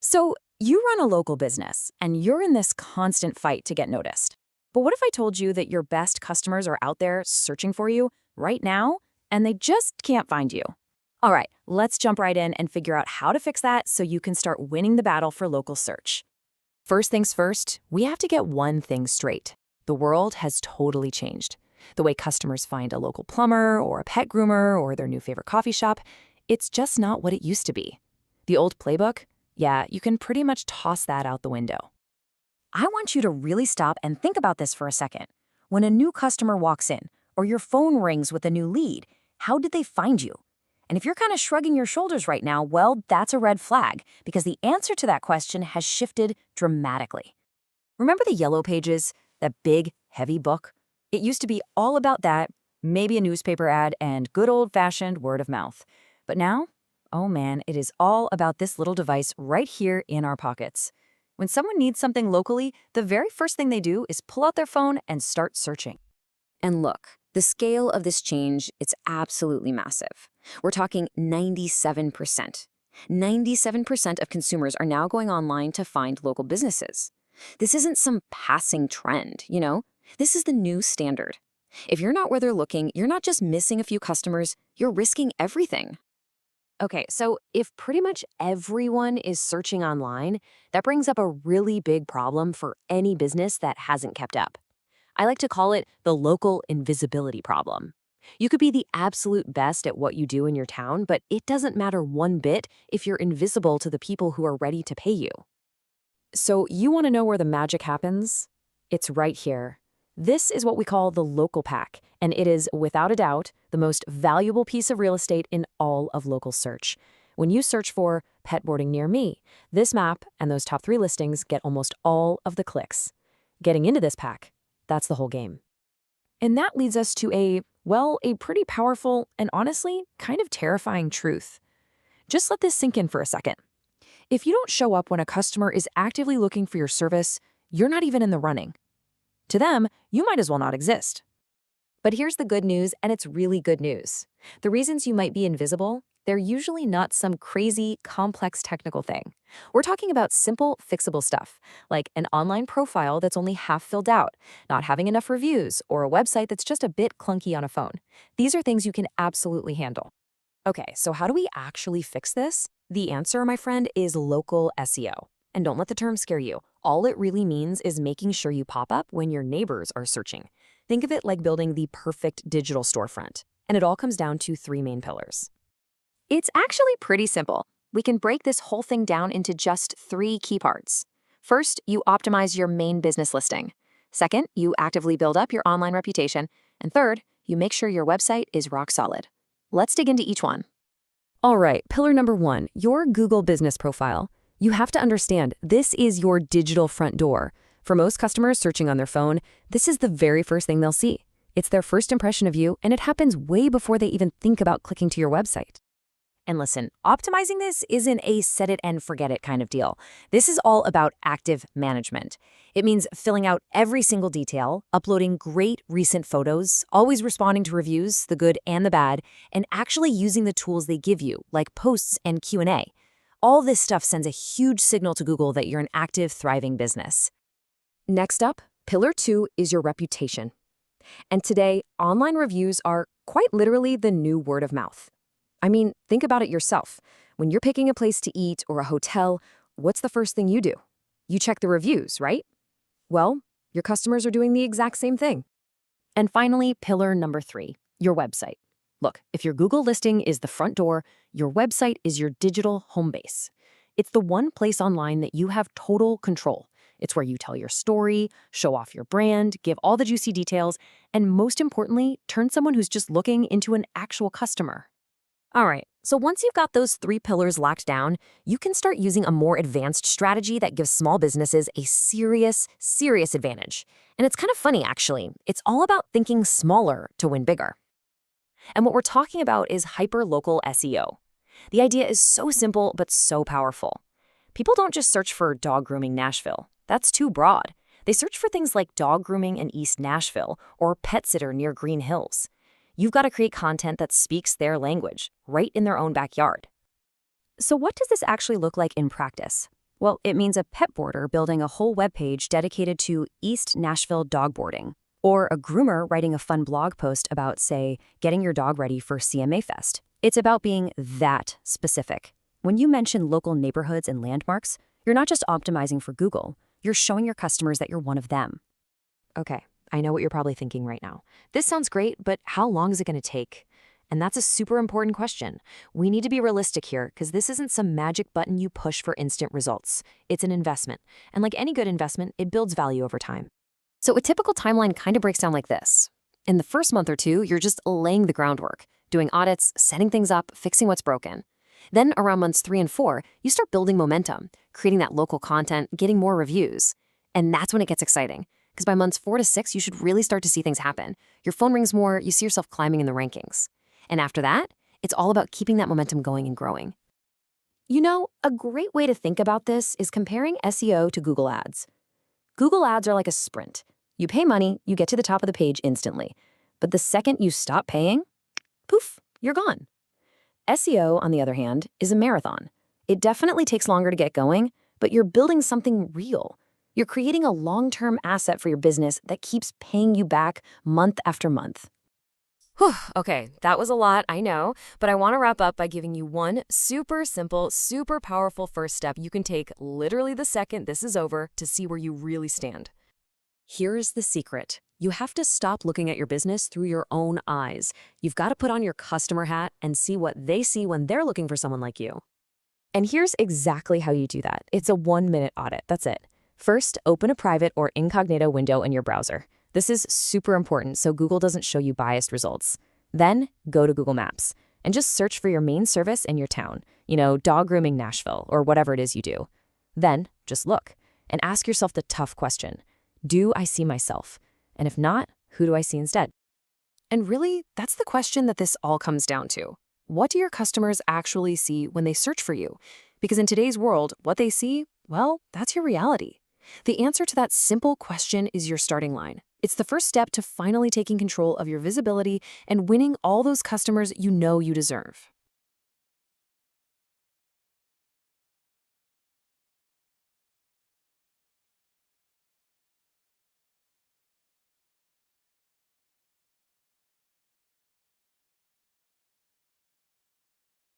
So, you run a local business, and you're in this constant fight to get noticed. But what if I told you that your best customers are out there searching for you right now, and they just can't find you? All right, let's jump right in and figure out how to fix that so you can start winning the battle for local search. First things first, we have to get one thing straight. The world has totally changed. The way customers find a local plumber or a pet groomer or their new favorite coffee shop, it's just not what it used to be. The old playbook? Yeah, you can pretty much toss that out the window. I want you to really stop and think about this for a second. When a new customer walks in, or your phone rings with a new lead, how did they find you? And if you're kind of shrugging your shoulders right now, well, that's a red flag, because the answer to that question has shifted dramatically. Remember the Yellow Pages, that big, heavy book? It used to be all about that, maybe a newspaper ad, and good old-fashioned word of mouth. But now, oh man, it is all about this little device right here in our pockets. When someone needs something locally, the very first thing they do is pull out their phone and start searching. And look, the scale of this change, it's absolutely massive. We're talking 97%. 97% of consumers are now going online to find local businesses. This isn't some passing trend, you know? This is the new standard. If you're not where they're looking, you're not just missing a few customers, you're risking everything. Okay, so if pretty much everyone is searching online, that brings up a really big problem for any business that hasn't kept up. I like to call it the local invisibility problem. You could be the absolute best at what you do in your town, but it doesn't matter one bit if you're invisible to the people who are ready to pay you. So you want to know where the magic happens? It's right here. This is what we call the local pack, and it is, without a doubt, the most valuable piece of real estate in all of local search. When you search for pet boarding near me, this map and those top 3 listings get almost all of the clicks. Getting into this pack, that's the whole game. And that leads us to a pretty powerful and honestly kind of terrifying truth. Just let this sink in for a second. If you don't show up when a customer is actively looking for your service, you're not even in the running. To them, you might as well not exist. But here's the good news, and it's really good news. The reasons you might be invisible, they're usually not some crazy, complex technical thing. We're talking about simple, fixable stuff, like an online profile that's only half filled out, not having enough reviews, or a website that's just a bit clunky on a phone. These are things you can absolutely handle. Okay, so how do we actually fix this? The answer, my friend, is local SEO. And don't let the term scare you. All it really means is making sure you pop up when your neighbors are searching. Think of it like building the perfect digital storefront. And it all comes down to 3 main pillars. It's actually pretty simple. We can break this whole thing down into just 3 key parts. First, you optimize your main business listing. Second, you actively build up your online reputation. And third, you make sure your website is rock solid. Let's dig into each one. All right, pillar number 1, your Google business profile. You have to understand, this is your digital front door. For most customers searching on their phone, this is the very first thing they'll see. It's their first impression of you, and it happens way before they even think about clicking to your website. And listen, optimizing this isn't a set it and forget it kind of deal. This is all about active management. It means filling out every single detail, uploading great recent photos, always responding to reviews, the good and the bad, and actually using the tools they give you, like posts and Q&A. All this stuff sends a huge signal to Google that you're an active, thriving business. Next up, pillar 2 is your reputation. And today, online reviews are quite literally the new word of mouth. I mean, think about it yourself. When you're picking a place to eat or a hotel, what's the first thing you do? You check the reviews, right? Well, your customers are doing the exact same thing. And finally, pillar number 3, your website. Look, if your Google listing is the front door, your website is your digital home base. It's the one place online that you have total control. It's where you tell your story, show off your brand, give all the juicy details, and most importantly, turn someone who's just looking into an actual customer. All right, so once you've got those 3 pillars locked down, you can start using a more advanced strategy that gives small businesses a serious advantage. And it's kind of funny, actually. It's all about thinking smaller to win bigger. And what we're talking about is hyper-local SEO. The idea is so simple, but so powerful. People don't just search for dog grooming Nashville. That's too broad. They search for things like dog grooming in East Nashville or pet sitter near Green Hills. You've got to create content that speaks their language, right in their own backyard. So what does this actually look like in practice? Well, it means a pet boarder building a whole webpage dedicated to East Nashville dog boarding, or a groomer writing a fun blog post about, say, getting your dog ready for CMA Fest. It's about being that specific. When you mention local neighborhoods and landmarks, you're not just optimizing for Google, you're showing your customers that you're one of them. Okay, I know what you're probably thinking right now. This sounds great, but how long is it going to take? And that's a super important question. We need to be realistic here because this isn't some magic button you push for instant results. It's an investment. And like any good investment, it builds value over time. So a typical timeline kind of breaks down like this. In the first month or two, you're just laying the groundwork, doing audits, setting things up, fixing what's broken. Then around months 3 and 4, you start building momentum, creating that local content, getting more reviews. And that's when it gets exciting. Because by months 4 to 6, you should really start to see things happen. Your phone rings more, you see yourself climbing in the rankings. And after that, it's all about keeping that momentum going and growing. You know, a great way to think about this is comparing SEO to Google Ads. Google Ads are like a sprint. You pay money, you get to the top of the page instantly. But the second you stop paying, poof, you're gone. SEO, on the other hand, is a marathon. It definitely takes longer to get going, but you're building something real. You're creating a long-term asset for your business that keeps paying you back month after month. Whew, okay, that was a lot, I know, but I want to wrap up by giving you one super simple, super powerful first step you can take literally the second this is over to see where you really stand. Here's the secret. You have to stop looking at your business through your own eyes. You've got to put on your customer hat and see what they see when they're looking for someone like you. And here's exactly how you do that. It's a 1-minute audit. That's it. First, open a private or incognito window in your browser. This is super important so Google doesn't show you biased results. Then, go to Google Maps and just search for your main service in your town, dog grooming Nashville or whatever it is you do. Then, just look and ask yourself the tough question. Do I see myself? And if not, who do I see instead? And really, that's the question that this all comes down to. What do your customers actually see when they search for you? Because in today's world, what they see, well, that's your reality. The answer to that simple question is your starting line. It's the first step to finally taking control of your visibility and winning all those customers you know you deserve.